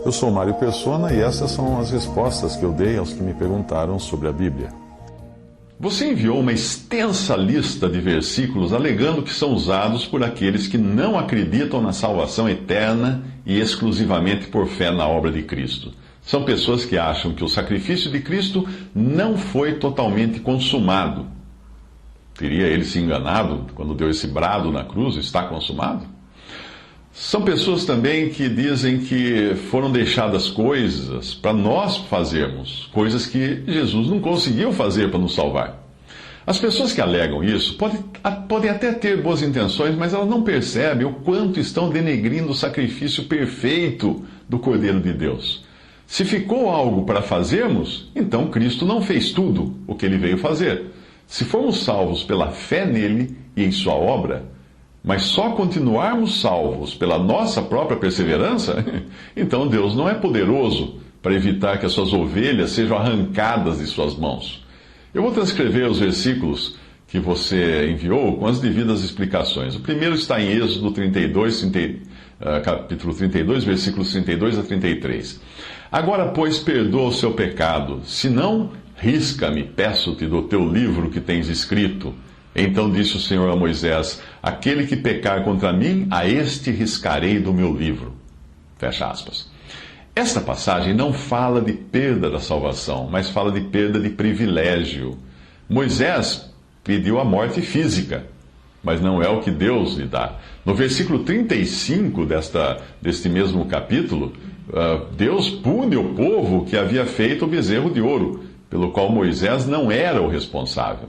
Eu sou Mário Persona e essas são as respostas que eu dei aos que me perguntaram sobre a Bíblia. Você enviou uma extensa lista de versículos alegando que são usados por aqueles que não acreditam na salvação eterna e exclusivamente por fé na obra de Cristo. São pessoas que acham que o sacrifício de Cristo não foi totalmente consumado. Teria ele se enganado quando deu esse brado na cruz, está consumado? São pessoas também que dizem que foram deixadas coisas para nós fazermos, coisas que Jesus não conseguiu fazer para nos salvar. As pessoas que alegam isso podem até ter boas intenções, mas elas não percebem o quanto estão denegrindo o sacrifício perfeito do Cordeiro de Deus. Se ficou algo para fazermos, então Cristo não fez tudo o que ele veio fazer. Se formos salvos pela fé nele e em sua obra, mas só continuarmos salvos pela nossa própria perseverança, então Deus não é poderoso para evitar que as suas ovelhas sejam arrancadas de suas mãos. Eu vou transcrever os versículos que você enviou com as devidas explicações. O primeiro está em Êxodo 32, capítulo 32, versículos 32 a 33. Agora, pois, perdoa o seu pecado, senão, risca-me, peço-te, do teu livro que tens escrito. Então disse o Senhor a Moisés: aquele que pecar contra mim, a este riscarei do meu livro. Fecha aspas. Esta passagem não fala de perda da salvação, mas fala de perda de privilégio. Moisés pediu a morte física, mas não é o que Deus lhe dá. No versículo 35 deste mesmo capítulo, Deus pune o povo que havia feito o bezerro de ouro, pelo qual Moisés não era o responsável.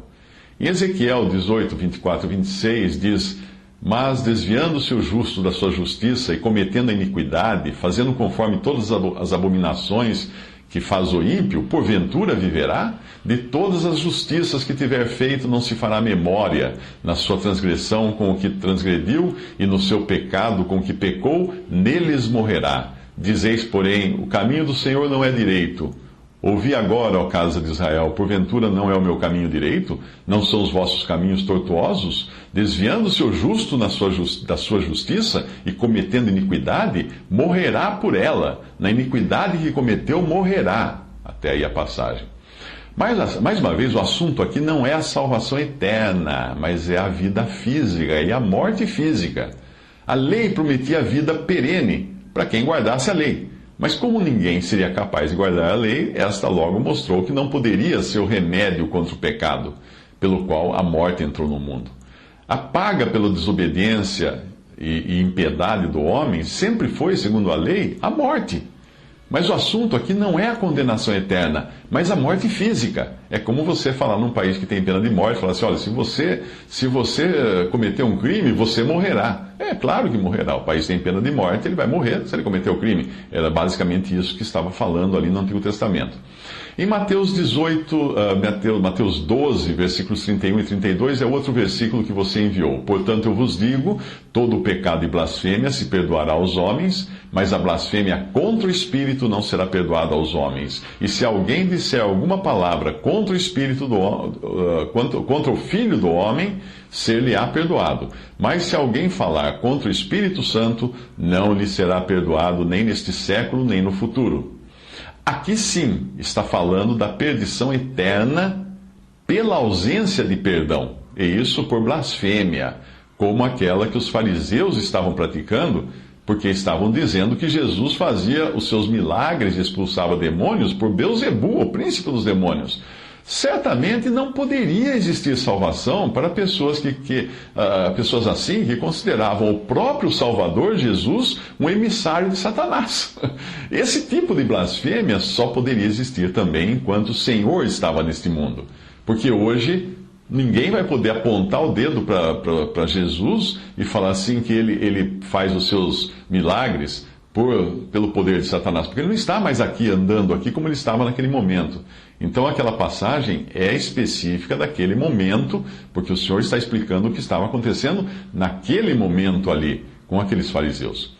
Em Ezequiel 18, 24 e 26 diz: mas desviando-se o justo da sua justiça e cometendo a iniquidade, fazendo conforme todas as abominações que faz o ímpio, porventura viverá? De todas as justiças que tiver feito não se fará memória, na sua transgressão com o que transgrediu e no seu pecado com o que pecou, neles morrerá. Dizeis, porém, o caminho do Senhor não é direito. Ouvi agora, ó casa de Israel, porventura não é o meu caminho direito? Não são os vossos caminhos tortuosos? Desviando-se o justo da sua justiça e cometendo iniquidade, morrerá por ela. Na iniquidade que cometeu, morrerá. Até aí a passagem. Mas, mais uma vez, o assunto aqui não é a salvação eterna, mas é a vida física e a morte física. A lei prometia a vida perene para quem guardasse a lei. Mas como ninguém seria capaz de guardar a lei, esta logo mostrou que não poderia ser o remédio contra o pecado, pelo qual a morte entrou no mundo. A paga pela desobediência e impiedade do homem sempre foi, segundo a lei, a morte. Mas o assunto aqui não é a condenação eterna, mas a morte física. É como você falar num país que tem pena de morte, falar assim: olha, se você cometer um crime, você morrerá. É claro que morrerá. O país tem pena de morte, ele vai morrer se ele cometer o crime. Era basicamente isso que estava falando ali no Antigo Testamento. Em Mateus 12, versículos 31 e 32, é outro versículo que você enviou. Portanto, eu vos digo, todo pecado e blasfêmia se perdoará aos homens, mas a blasfêmia contra o Espírito não será perdoada aos homens. E se alguém disser alguma palavra contra o Espírito contra o Filho do homem, ser-lhe-á perdoado. Mas se alguém falar contra o Espírito Santo, não lhe será perdoado nem neste século, nem no futuro. Aqui sim está falando da perdição eterna pela ausência de perdão, e isso por blasfêmia, como aquela que os fariseus estavam praticando, porque estavam dizendo que Jesus fazia os seus milagres e expulsava demônios por Beelzebul, o príncipe dos demônios. Certamente não poderia existir salvação para pessoas pessoas assim que consideravam o próprio Salvador Jesus um emissário de Satanás. Esse tipo de blasfêmia só poderia existir também enquanto o Senhor estava neste mundo. Porque hoje ninguém vai poder apontar o dedo para Jesus e falar assim que ele faz os seus milagres pelo poder de Satanás, porque ele não está mais aqui, andando aqui, como ele estava naquele momento. Então aquela passagem é específica daquele momento, porque o Senhor está explicando o que estava acontecendo naquele momento ali, com aqueles fariseus.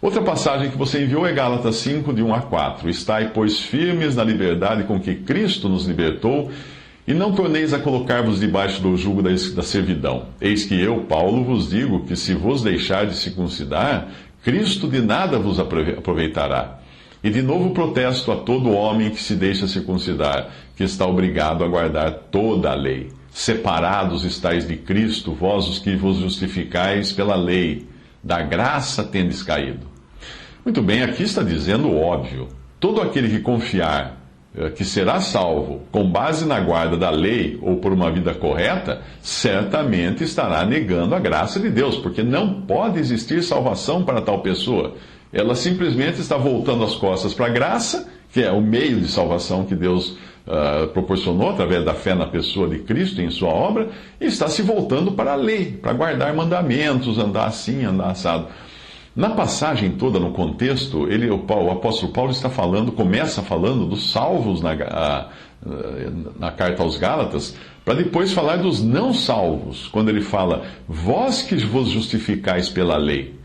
Outra passagem que você enviou é Gálatas 5, de 1 a 4. Estai, pois, firmes na liberdade com que Cristo nos libertou, e não torneis a colocar-vos debaixo do jugo da servidão. Eis que eu, Paulo, vos digo que se vos deixar de circuncidar, Cristo de nada vos aproveitará. E de novo protesto a todo homem que se deixa circuncidar, que está obrigado a guardar toda a lei. Separados estáis de Cristo, vós os que vos justificais pela lei, da graça tendes caído. Muito bem, aqui está dizendo o óbvio. Todo aquele que confiar que será salvo com base na guarda da lei ou por uma vida correta, certamente estará negando a graça de Deus, porque não pode existir salvação para tal pessoa. Ela simplesmente está voltando as costas para a graça, que é o meio de salvação que Deus proporcionou através da fé na pessoa de Cristo e em sua obra, e está se voltando para a lei, para guardar mandamentos, andar assim, andar assado. Na passagem toda, no contexto, o apóstolo Paulo começa falando dos salvos na carta aos Gálatas, para depois falar dos não salvos, quando ele fala, vós que vos justificais pela lei.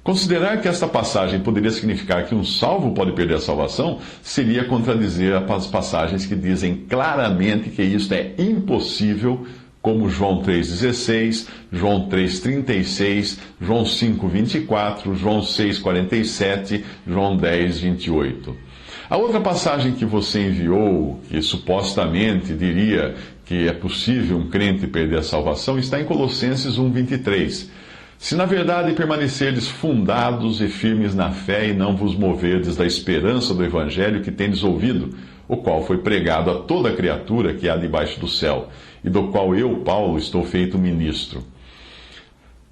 Considerar que esta passagem poderia significar que um salvo pode perder a salvação, seria contradizer as passagens que dizem claramente que isto é impossível, como João 3,16, João 3,36, João 5,24, João 6,47, João 10,28. A outra passagem que você enviou, que supostamente diria que é possível um crente perder a salvação, está em Colossenses 1,23. Se na verdade permanecerdes fundados e firmes na fé e não vos moverdes da esperança do Evangelho que tendes ouvido, o qual foi pregado a toda criatura que há debaixo do céu, e do qual eu, Paulo, estou feito ministro.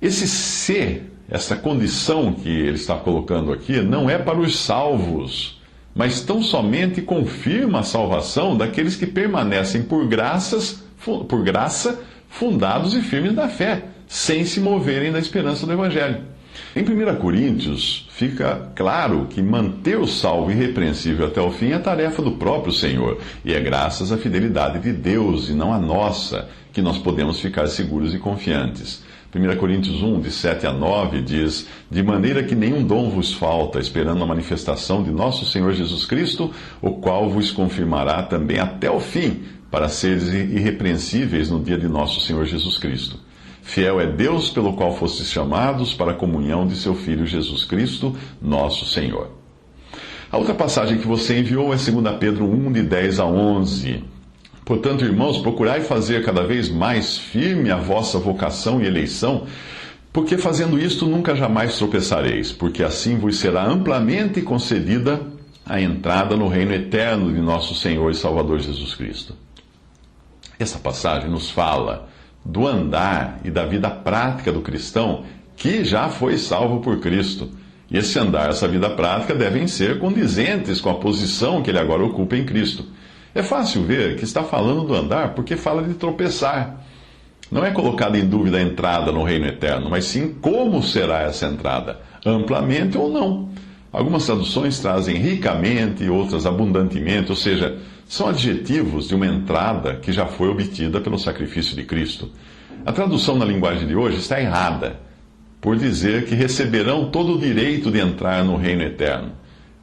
Essa condição que ele está colocando aqui, não é para os salvos, mas tão somente confirma a salvação daqueles que permanecem por graça, fundados e firmes na fé, sem se moverem da esperança do Evangelho. Em 1 Coríntios, fica claro que manter o salvo irrepreensível até o fim é tarefa do próprio Senhor, e é graças à fidelidade de Deus e não à nossa que nós podemos ficar seguros e confiantes. 1 Coríntios 1, de 7 a 9, diz, de maneira que nenhum dom vos falta, esperando a manifestação de nosso Senhor Jesus Cristo, o qual vos confirmará também até o fim, para seres irrepreensíveis no dia de nosso Senhor Jesus Cristo. Fiel é Deus pelo qual fostes chamados para a comunhão de seu Filho Jesus Cristo, nosso Senhor. A outra passagem que você enviou é 2 Pedro 1, de 10 a 11. Portanto, irmãos, procurai fazer cada vez mais firme a vossa vocação e eleição, porque fazendo isto nunca jamais tropeçareis, porque assim vos será amplamente concedida a entrada no reino eterno de nosso Senhor e Salvador Jesus Cristo. Essa passagem nos fala do andar e da vida prática do cristão que já foi salvo por Cristo. E esse andar, essa vida prática, devem ser condizentes com a posição que ele agora ocupa em Cristo. É fácil ver que está falando do andar porque fala de tropeçar. Não é colocada em dúvida a entrada no reino eterno, mas sim como será essa entrada, amplamente ou não. Algumas traduções trazem ricamente, outras abundantemente, ou seja, são adjetivos de uma entrada que já foi obtida pelo sacrifício de Cristo. A tradução na linguagem de hoje está errada, por dizer que receberão todo o direito de entrar no reino eterno.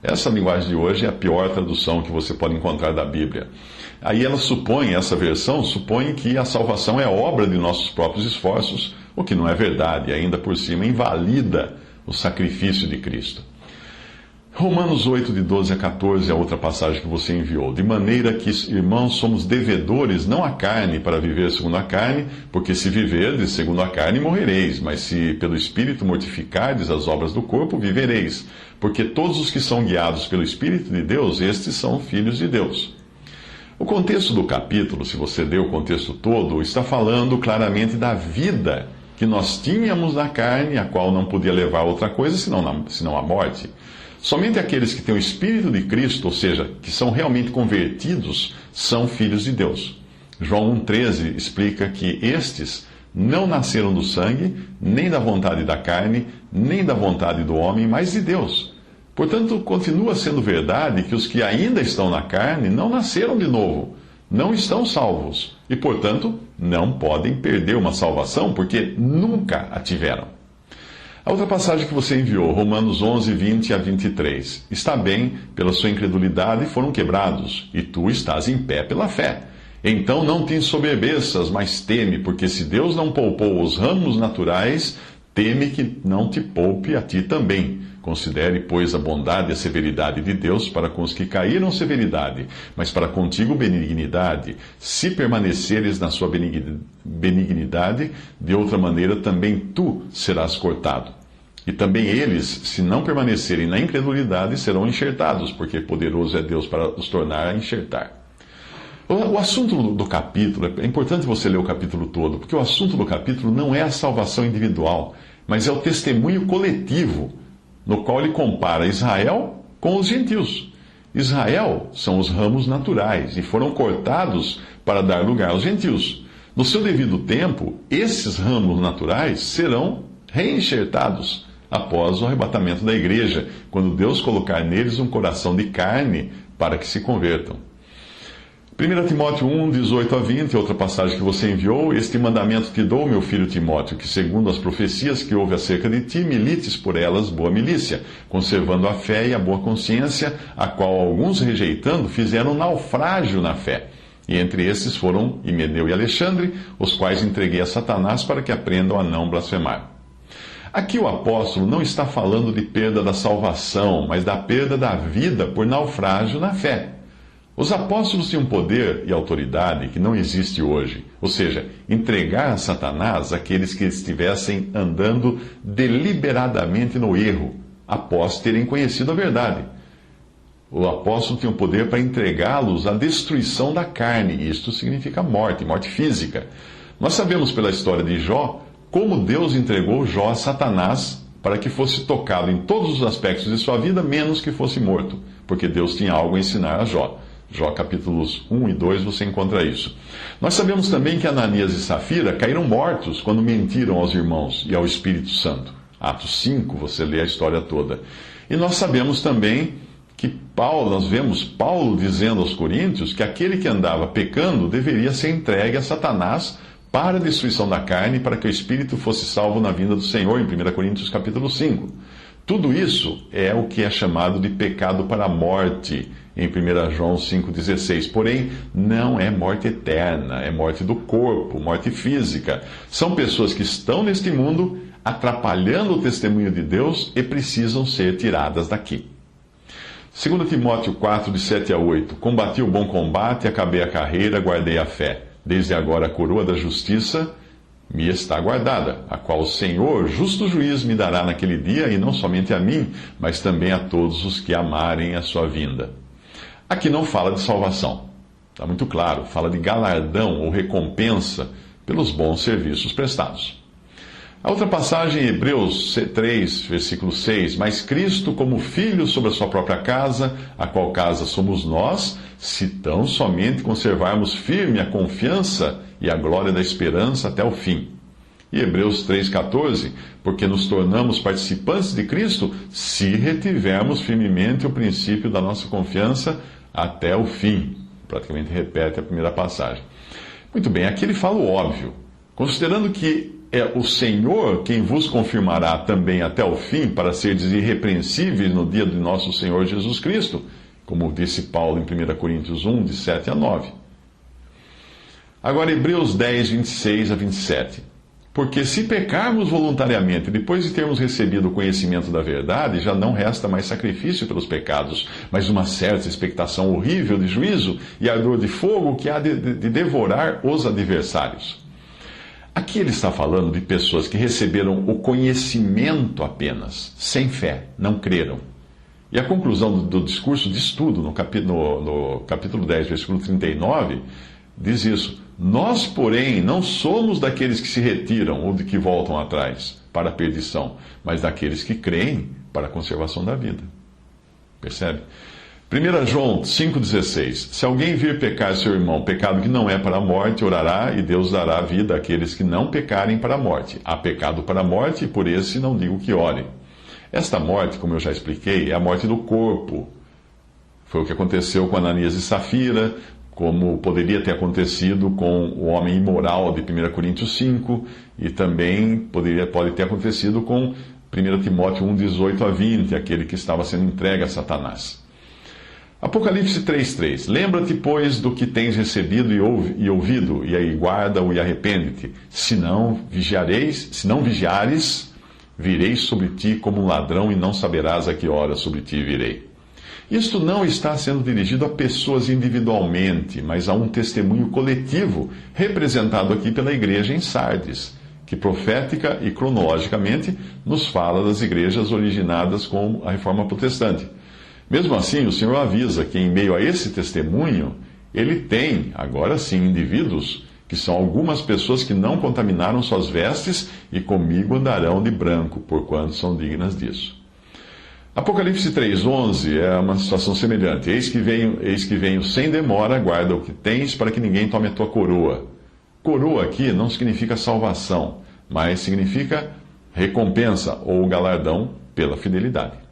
Essa linguagem de hoje é a pior tradução que você pode encontrar da Bíblia. Aí essa versão supõe que a salvação é obra de nossos próprios esforços, o que não é verdade, e ainda por cima invalida o sacrifício de Cristo. Romanos 8, de 12 a 14 é a outra passagem que você enviou. De maneira que, irmãos, somos devedores não à carne para viver segundo a carne, porque se viverdes segundo a carne, morrereis. Mas se pelo Espírito mortificardes as obras do corpo, vivereis. Porque todos os que são guiados pelo Espírito de Deus, estes são filhos de Deus. O contexto do capítulo, se você ler o contexto todo, está falando claramente da vida que nós tínhamos na carne, a qual não podia levar a outra coisa senão a morte. Somente aqueles que têm o Espírito de Cristo, ou seja, que são realmente convertidos, são filhos de Deus. João 1,13 explica que estes não nasceram do sangue, nem da vontade da carne, nem da vontade do homem, mas de Deus. Portanto, continua sendo verdade que os que ainda estão na carne não nasceram de novo, não estão salvos e, portanto, não podem perder uma salvação porque nunca a tiveram. A outra passagem que você enviou, Romanos 11, 20 a 23. Está bem, pela sua incredulidade foram quebrados, e tu estás em pé pela fé. Então não te ensoberbeças, mas teme, porque se Deus não poupou os ramos naturais, teme que não te poupe a ti também, Considere, pois, a bondade e a severidade de Deus para com os que caíram severidade, mas para contigo benignidade. Se permaneceres na sua benignidade, de outra maneira também tu serás cortado. E também eles, se não permanecerem na incredulidade, serão enxertados, porque poderoso é Deus para os tornar a enxertar. O assunto do capítulo, é importante você ler o capítulo todo, porque o assunto do capítulo não é a salvação individual, mas é o testemunho coletivo, no qual ele compara Israel com os gentios. Israel são os ramos naturais e foram cortados para dar lugar aos gentios. No seu devido tempo, esses ramos naturais serão reenxertados após o arrebatamento da igreja, quando Deus colocar neles um coração de carne para que se convertam. 1 Timóteo 1, 18 a 20, outra passagem que você enviou: Este mandamento te dou, meu filho Timóteo, que segundo as profecias que houve acerca de ti, milites por elas boa milícia, conservando a fé e a boa consciência, a qual alguns rejeitando fizeram naufrágio na fé. E entre esses foram Himeneu e Alexandre, os quais entreguei a Satanás para que aprendam a não blasfemar. Aqui o apóstolo não está falando de perda da salvação, mas da perda da vida por naufrágio na fé. Os apóstolos tinham poder e autoridade que não existe hoje, ou seja, entregar a Satanás aqueles que estivessem andando deliberadamente no erro, após terem conhecido a verdade. O apóstolo tinha o poder para entregá-los à destruição da carne, e isto significa morte, morte física. Nós sabemos pela história de Jó como Deus entregou Jó a Satanás para que fosse tocado em todos os aspectos de sua vida, menos que fosse morto, porque Deus tinha algo a ensinar a Jó. Jó capítulos 1 e 2 você encontra isso. Nós sabemos também que Ananias e Safira caíram mortos quando mentiram aos irmãos e ao Espírito Santo. Atos 5, você lê a história toda. E nós sabemos também que nós vemos Paulo dizendo aos coríntios que aquele que andava pecando deveria ser entregue a Satanás para a destruição da carne, para que o Espírito fosse salvo na vinda do Senhor, em 1 Coríntios capítulo 5. Tudo isso é o que é chamado de pecado para a morte, em 1 João 5,16. Porém, não é morte eterna, é morte do corpo, morte física. São pessoas que estão neste mundo atrapalhando o testemunho de Deus e precisam ser tiradas daqui. 2 Timóteo 4, de 7 a 8. Combati o bom combate, acabei a carreira, guardei a fé. Desde agora a coroa da justiça me está guardada, a qual o Senhor, justo juiz, me dará naquele dia, e não somente a mim, mas também a todos os que amarem a sua vinda. Aqui não fala de salvação, está muito claro, fala de galardão ou recompensa pelos bons serviços prestados. A outra passagem, Hebreus 3, versículo 6, mas Cristo como filho sobre a sua própria casa, a qual casa somos nós, se tão somente conservarmos firme a confiança e a glória da esperança até o fim. E Hebreus 3,14, porque nos tornamos participantes de Cristo, se retivermos firmemente o princípio da nossa confiança até o fim. Praticamente repete a primeira passagem. Muito bem, aqui ele fala o óbvio. Considerando que é o Senhor quem vos confirmará também até o fim, para seres irrepreensíveis no dia de nosso Senhor Jesus Cristo, como disse Paulo em 1 Coríntios 1, de 7 a 9. Agora, Hebreus 10, 26 a 27. Porque se pecarmos voluntariamente, depois de termos recebido o conhecimento da verdade, já não resta mais sacrifício pelos pecados, mas uma certa expectação horrível de juízo e ardor de fogo que há de devorar os adversários. Aqui ele está falando de pessoas que receberam o conhecimento apenas, sem fé, não creram. E a conclusão do discurso de estudo, no capítulo 10, versículo 39, diz isso. Nós, porém, não somos daqueles que se retiram ou de que voltam atrás para a perdição, mas daqueles que creem para a conservação da vida. Percebe? 1 João 5,16. Se alguém vir pecar seu irmão, pecado que não é para a morte, orará e Deus dará vida àqueles que não pecarem para a morte. Há pecado para a morte e por esse não digo que ore. Esta morte, como eu já expliquei, é a morte do corpo. Foi o que aconteceu com Ananias e Safira, como poderia ter acontecido com o homem imoral de 1 Coríntios 5, e também pode ter acontecido com 1 Timóteo 1, 18 a 20, aquele que estava sendo entregue a Satanás. Apocalipse 3,3. Lembra-te, pois, do que tens recebido e ouvido, e aí guarda-o e arrepende-te. Se não vigiares, Virei sobre ti como um ladrão e não saberás a que hora sobre ti virei. Isto não está sendo dirigido a pessoas individualmente, mas a um testemunho coletivo, representado aqui pela igreja em Sardes, que profética e cronologicamente nos fala das igrejas originadas com a Reforma Protestante. Mesmo assim, o Senhor avisa que em meio a esse testemunho, ele tem, agora sim, indivíduos que são algumas pessoas que não contaminaram suas vestes e comigo andarão de branco, porquanto são dignas disso. Apocalipse 3,11 é uma situação semelhante. Eis que venho sem demora, guarda o que tens, para que ninguém tome a tua coroa. Coroa aqui não significa salvação, mas significa recompensa ou galardão pela fidelidade.